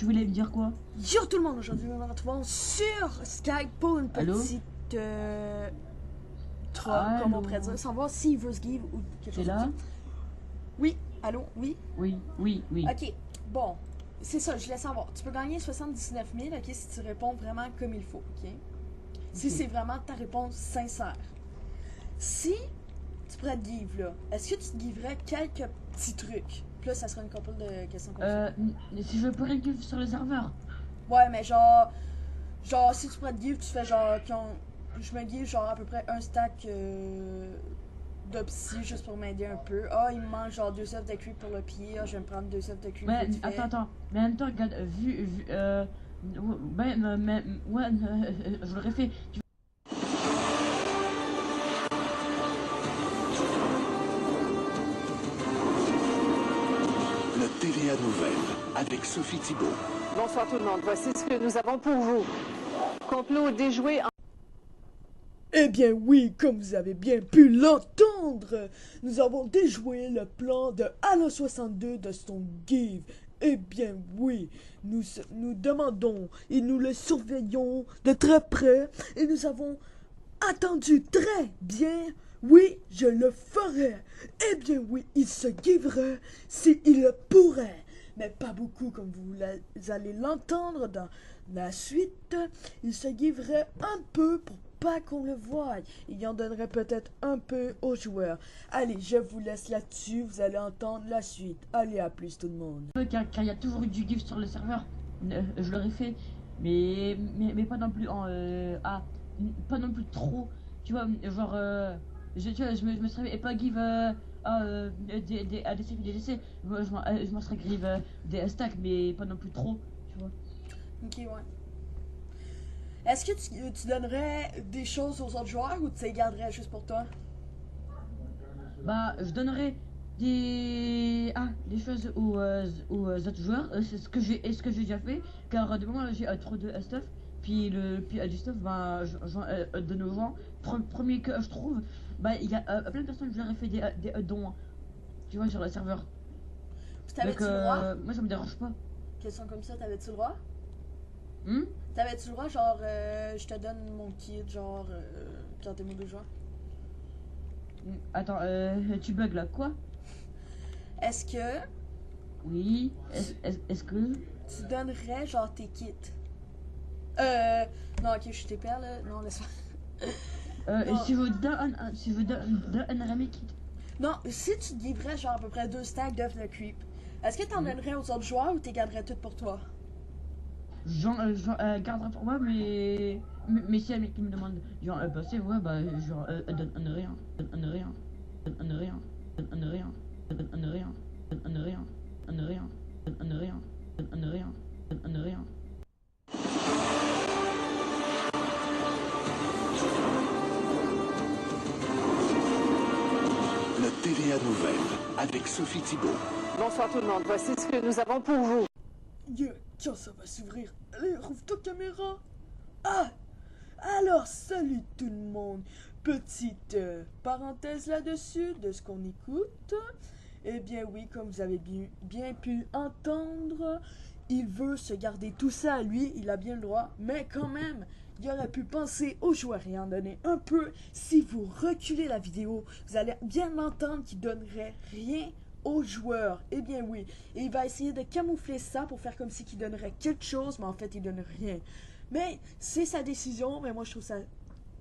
tu voulais me dire quoi? Yo tout le monde, aujourd'hui nous nous retrouvons sur Skype pour une Allô? petite troll, comme on pourrait dire, sans voir s'il veut se give ou quelque T'es chose là? comme ça. Oui, allô, oui. Oui. Ok, bon, c'est ça, je laisse savoir. Tu peux gagner 79 000, ok, si tu réponds vraiment comme il faut, ok? Si c'est vraiment ta réponse sincère. Si tu pourrais te give là, est-ce que tu te giverais quelques petits trucs? Puis là, ça sera une couple de questions comme ça. Si je peux give sur le serveur. Ouais, mais genre si tu pourrais te give, tu fais genre, je me give genre à peu près un stack de psy juste pour m'aider un peu. Ah, il me manque genre 2 œufs de cuir pour le pied. Ah, je vais me prendre 2 œufs de cuir. Mais attends. Mais en même temps, regarde, ouais, je l'aurais fait. Le TVA Nouvelle avec Sophie Thibault. Bonsoir tout le monde, voici ce que nous avons pour vous. Complot déjoué en... Eh bien oui, comme vous avez bien pu l'entendre, nous avons déjoué le plan de Halo 62 de son give. Eh bien oui, nous demandons et nous le surveillons de très près et nous avons attendu très bien. Oui, je le ferai. Eh bien oui, il se giverait s'il le pourrait. Mais pas beaucoup comme vous allez l'entendre dans la suite. Il se giverait un peu pour pas qu'on le voie. Il en donnerait peut-être un peu aux joueurs. Allez, je vous laisse là-dessus. Vous allez entendre la suite. Allez, à plus tout le monde. Car il y a toujours eu du give sur le serveur. Je l'aurais fait. Mais pas non plus en... pas non plus trop. Tu vois, genre... je me serais pas give... des ADC, des DC. Je m'en serais give des stacks, mais pas non plus trop. Tu vois. Ok, ouais. Est-ce que tu donnerais des choses aux autres joueurs ou tu les garderais juste pour toi? Bah, je donnerais des choses aux autres joueurs. C'est ce que j'ai déjà fait, car de moment j'ai trop de stuff. Puis du stuff, bah, de nos gens. Premier que je trouve, bah, il y a plein de personnes qui leur ai fait des dons, tu vois, sur le serveur. T'avais-tu le droit? Moi ça me dérange pas. Question comme ça, t'avais-tu le droit? Hmm? T'avais-tu le droit, genre, je te donne mon kit, genre, quand t'es mon deux joueurs? Attends, tu bugs là, quoi? Est-ce que Oui, est-ce que... tu donnerais, genre, tes kits? Non, ok, je t'ai perdu, là. Non, laisse-moi. si je donnerais mes kits. Non, si tu te livrais, genre, à peu près 2 stacks d'œufs de creep, est-ce que t'en donnerais aux autres joueurs ou t'es garderais tout pour toi? J'en garderai pour moi, mais si un mec qui me demande, genre, passer, ouais, bah, genre, donne rien, donne rien, donne rien, donne rien, donne rien, donne rien, donne rien, donne rien, donne rien, donne rien. Le TVA Nouvelle avec Sophie Thibault. Bonsoir tout le monde, voici ce que nous avons pour vous. Yeah, tiens, ça va s'ouvrir. Allez, rouvre ta caméra. Ah, alors, salut tout le monde. Petite parenthèse là-dessus de ce qu'on écoute. Eh bien oui, comme vous avez bien pu entendre, il veut se garder tout ça à lui, il a bien le droit, mais quand même, il aurait pu penser aux joueurs et en donner un peu. Si vous reculez la vidéo, vous allez bien l'entendre qu'il donnerait rien aux joueurs. Eh bien oui, et il va essayer de camoufler ça pour faire comme si qu'il donnerait quelque chose, mais en fait il donne rien. Mais c'est sa décision, mais moi je trouve ça,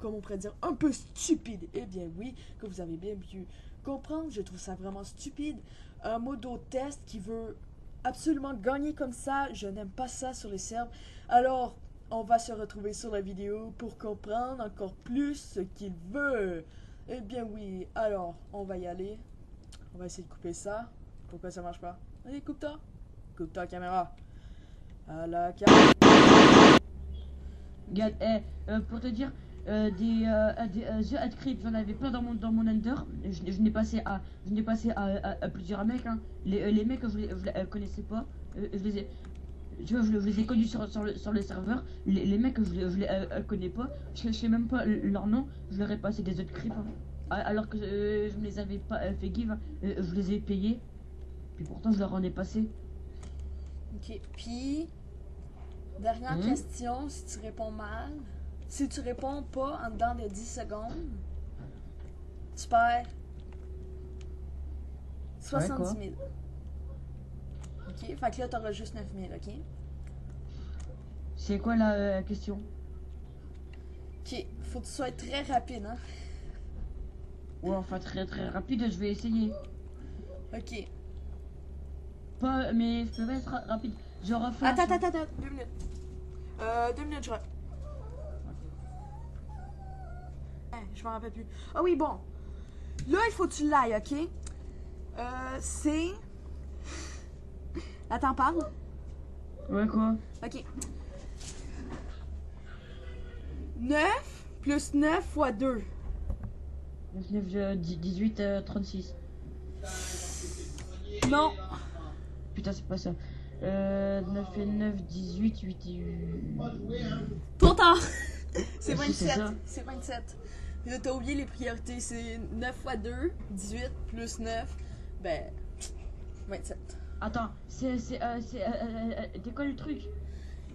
comme on pourrait dire, un peu stupide. Eh bien oui, que vous avez bien pu comprendre, je trouve ça vraiment stupide. Un modo test qui veut absolument gagner comme ça, je n'aime pas ça sur les serveurs. Alors, on va se retrouver sur la vidéo pour comprendre encore plus ce qu'il veut. Eh bien oui, alors, on va y aller. On va essayer de couper ça. Pourquoi ça marche pas? Allez, coupe-toi. Coupe-toi, caméra. À la caméra. Regarde, pour te dire, The Ad Creep, j'en avais plein dans mon Ender. Je n'ai passé à plusieurs mecs, hein. Les mecs, je les connaissais pas. Je les ai... Tu vois, je les ai connus sur le serveur. Les mecs, je les connais pas. Je sais même pas leur nom. Je leur ai passé des autres creeps, hein. Alors que je ne les avais pas fait give. Je les ai payés. Puis pourtant, je leur en ai passé. Ok, puis Dernière question, si tu réponds mal. Si tu réponds pas en dedans de 10 secondes, tu perds 70 000. Ok? Fait que là, t'auras juste 9 000, ok? C'est quoi la question? Ok, faut que tu sois très rapide, hein? Ouais, enfin très très rapide, je vais essayer. Ok. Pas, mais je peux pas être rapide. Genre flash. Attends, 2 minutes. 2 minutes, je rentre. Je m'en rappelle plus. Ah oui, bon. Là, il faut que tu l'ailles, ok? C'est... Attends, parle. Ouais, quoi? Ok. 9 plus 9 fois 2. 9, 18, 36. Non. Putain, c'est pas ça. 9 et 9, 18, 8 et 8. Trop tard. C'est Si, c'est 27. ça. C'est 27. Là, t'as oublié les priorités. C'est 9 fois 2, 18 plus 9. Ben, 27. Attends, c'est quoi le truc?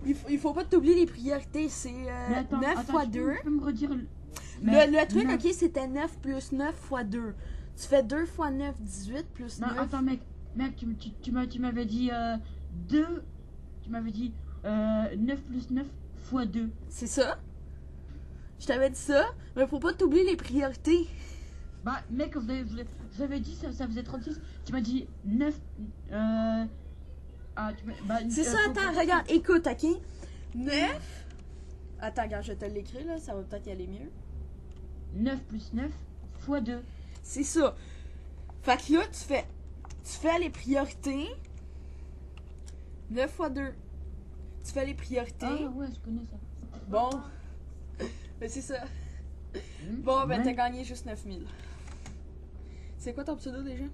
Il faut pas t'oublier les priorités. C'est Mais attends, 9 attends, fois tu 2. peux me redire le... Le truc, non. ok, c'était 9 plus 9 fois 2. Tu fais 2 fois 9, 18 plus Non, 9. attends, mec, tu m'avais dit 2. Tu m'avais dit 9 plus 9 fois 2. C'est ça? Je t'avais dit ça, mais faut pas t'oublier les priorités. Bah, mec, j'avais dit ça faisait 36. Tu m'as dit 9. Bah, C'est ça, attends, regarde, écoute, ok? 9. Attends, regarde, je vais te l'écrire là, ça va peut-être y aller mieux. 9 plus 9 fois 2. C'est ça. Fait que là, tu fais les priorités. 9 fois 2. Tu fais les priorités. Ah ouais, je connais ça. Bon. Ben c'est ça. Bon, ben ouais. t'as gagné juste 9 000. C'est quoi ton pseudo déjà?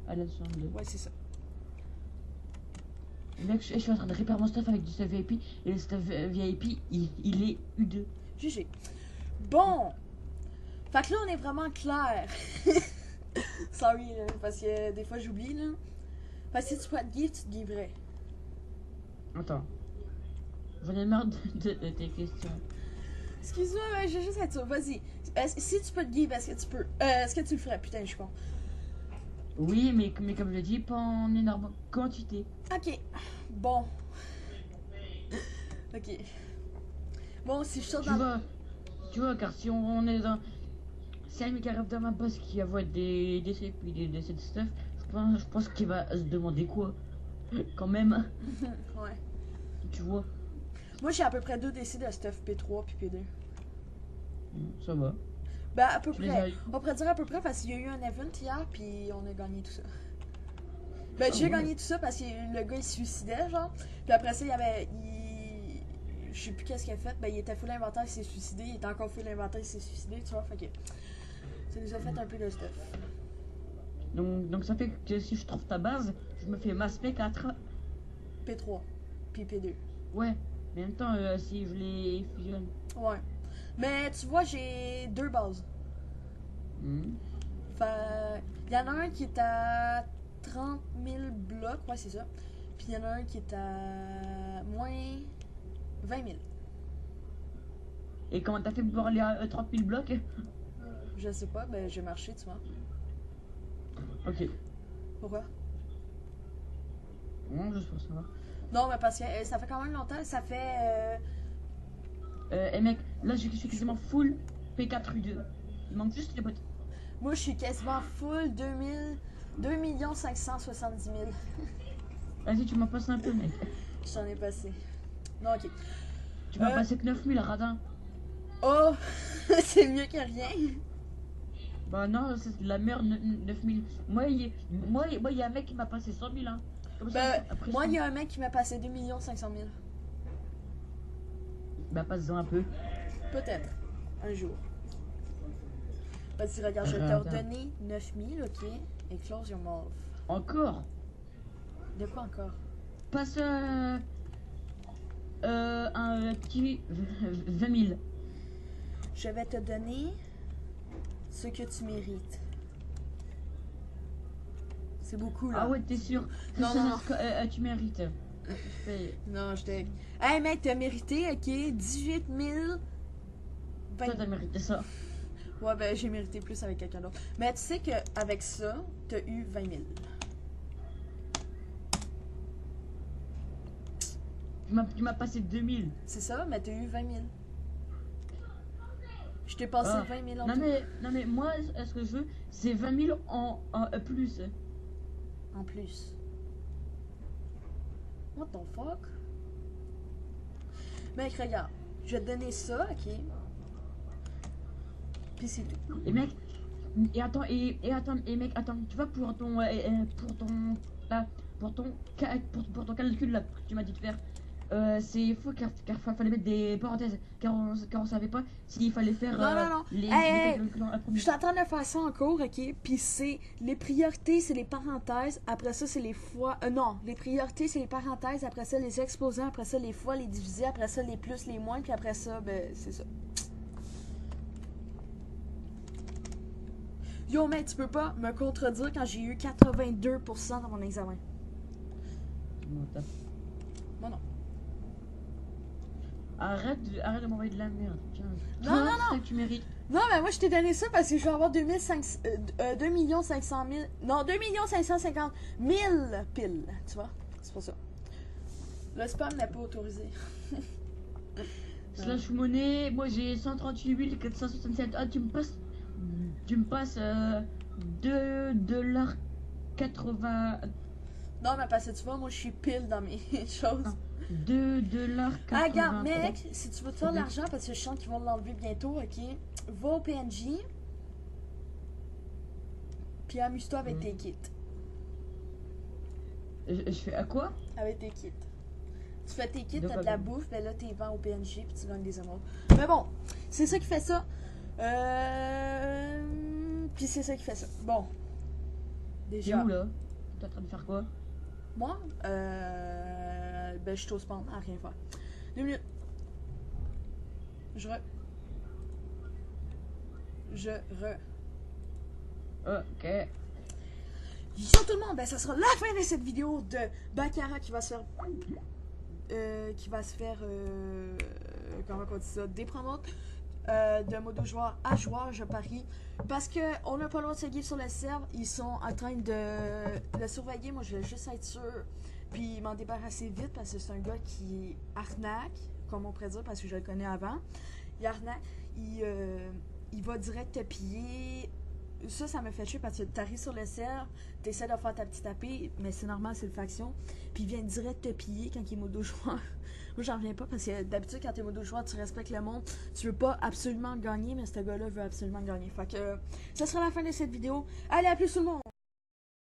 Alexandre. Ouais, c'est ça. Mec, je suis en train de réparer mon stuff avec du stuff VIP. Et le stuff VIP, il est U2. GG. Bon. Fait que là, on est vraiment clair. Sorry, là, parce que des fois, j'oublie, là. Parce que si tu peux te give, tu te giverais. Attends. J'en ai marre de tes questions. Excuse-moi, mais je vais juste être sûr. Vas-y. Si tu peux te give, est-ce que tu peux... est-ce que tu le ferais? Putain, je suis con. Oui, mais comme je l'ai dit, pas en énorme quantité. Ok. Bon. Ok. Bon, si je sors dans... Tu vois, car si on est dans... Si un mec arrive dans ma boss qui envoie des décès puis des décès de stuff, je pense qu'il va se demander quoi. Quand même, Ouais. tu vois. Moi, j'ai à peu près 2 décès de stuff P3 puis P2. Ça va. Ben, à peu Tu les près. as- On pourrait dire à peu près parce qu'il y a eu un event hier puis on a gagné tout ça. Ben, j'ai ouais. gagné tout ça parce que le gars il se suicidait, genre. Puis après ça, il y avait. Je sais plus qu'est-ce qu'il a fait. Ben, il était full inventaire, il s'est suicidé. Il était encore full inventaire, il s'est suicidé, tu vois. Fait que. Ça nous a fait un peu de stuff. Donc ça fait que si je trouve ta base, je me fais masse P4. P3 puis P2. Ouais, mais en même temps, si je les fusionne. Ouais. Mais tu vois, j'ai 2 bases. Fait. Il y en a un qui est à 30 000 blocs, ouais, c'est ça. Puis il y en a un qui est à moins 20 000. Et comment t'as fait pour aller à 30 000 blocs? Je sais pas, ben j'ai marché, tu vois. Ok. Pourquoi? Non, juste pour savoir. Non, mais parce que ça fait quand même longtemps, ça fait. Et mec, là je suis quasiment full P4U2. Il manque juste les bottes. Moi, je suis quasiment full 2 570 000. Vas-y, tu m'en passes un peu, mec. J'en ai passé. Non, ok. Tu m'as passé que 9000, radin. Oh, c'est mieux que rien. Bah non, c'est de la merde, 9000. Moi, il y a un mec qui m'a passé 100 000, hein. Comme ça, Ben, après, moi, il y a un mec qui m'a passé 2 500 000. Bah, passe-en un peu. Peut-être. Un jour. Vas-y, regarde, je vais te Attends. redonner 9 000, ok? Et close your mouth. Encore. De quoi encore? Passe un petit 20 000. Je vais te donner ce que tu mérites. C'est beaucoup, là. Ah ouais, t'es sûr? Non, C'est non, ce que tu mérites. Non, j'étais. Hey, mec, t'as mérité, ok? 18 000. Toi, t'as mérité ça. Ouais, ben, j'ai mérité plus avec quelqu'un d'autre. Mais tu sais qu'avec ça, t'as eu 20 000. Tu m'as passé 2000. C'est ça, mais t'as eu 20 000. Je t'ai passé Ah. 20 000 en Non tout. mais moi, ce que je veux, c'est 20 000 en plus. En plus. What the fuck? Mec, regarde. Je vais te donner ça, ok? Puis c'est tout. Et mec, et mec, attends, tu vois pour ton pour ton calcul là que tu m'as dit de faire, c'est faux car fallait mettre des parenthèses car on savait pas s'il fallait faire Non. les Hey, calculs dans la Je première. suis en train de faire ça en cours, ok? Puis c'est les priorités, c'est les parenthèses. Après ça, c'est les fois. Non, les priorités, c'est les parenthèses. Après ça, les exposants. Après ça, les fois, les divisés. Après ça, les plus, les moins. Puis après ça, ben, c'est ça. Yo, mec, tu peux pas me contredire quand j'ai eu 82% dans mon examen. Moi, non. Arrête de m'envoyer de la merde. Tiens. Non, Toi, non. c'est ça que tu mérites. Non, mais moi, je t'ai donné ça parce que je vais avoir 2 500 000... Non, 2 550 000 piles, tu vois? C'est pas ça. Le spam n'est pas autorisé. Slash monnaie, moi j'ai 138 467. Ah, tu me passes 2,80$. Non, mais parce que tu vois, moi, je suis pile dans mes choses. Ah. 2,80$. Ah, regarde, mec, si tu veux te faire de Ok. l'argent parce que je sens qu'ils vont l'enlever bientôt, ok? Va au PNJ. Puis amuse-toi avec tes kits. Je fais à quoi? Avec tes kits. Tu fais tes kits, De t'as quoi de la donc? bouffe, ben là, t'es vends au PNJ, puis tu gagnes des émeraudes. Mais bon, c'est ça qui fait ça. Puis c'est ça qui fait ça. Bon. T'es Déjà. où là? T'es en train de faire quoi? Moi, ben, je suis au spawn à rien faire. 2 minutes. Ok. Yo tout le monde, ben ça sera la fin de cette vidéo de Baccarat qui va se faire... comment on dit ça? Des promotes de modo joueur à joueur, je parie. Parce que on n'a pas le droit de se guider sur le serve. Ils sont en train de le surveiller. Moi, je vais juste être sûr. Puis m'en débarrasser vite parce que c'est un gars qui arnaque, comme on pourrait dire, parce que je le connais avant. Il arnaque. Il va direct te piller. Ça me fait chier parce que t'arrives sur le serve, t'essaies de faire ta petite tapée, mais c'est normal, c'est le faction. Puis il vient direct te piller quand il est modo joueur. Moi, j'en reviens pas parce que d'habitude, quand t'es modo joueur, tu respectes le monde. Tu veux pas absolument gagner, mais ce gars-là veut absolument gagner. Fait que ça sera la fin de cette vidéo. Allez, à plus tout le monde!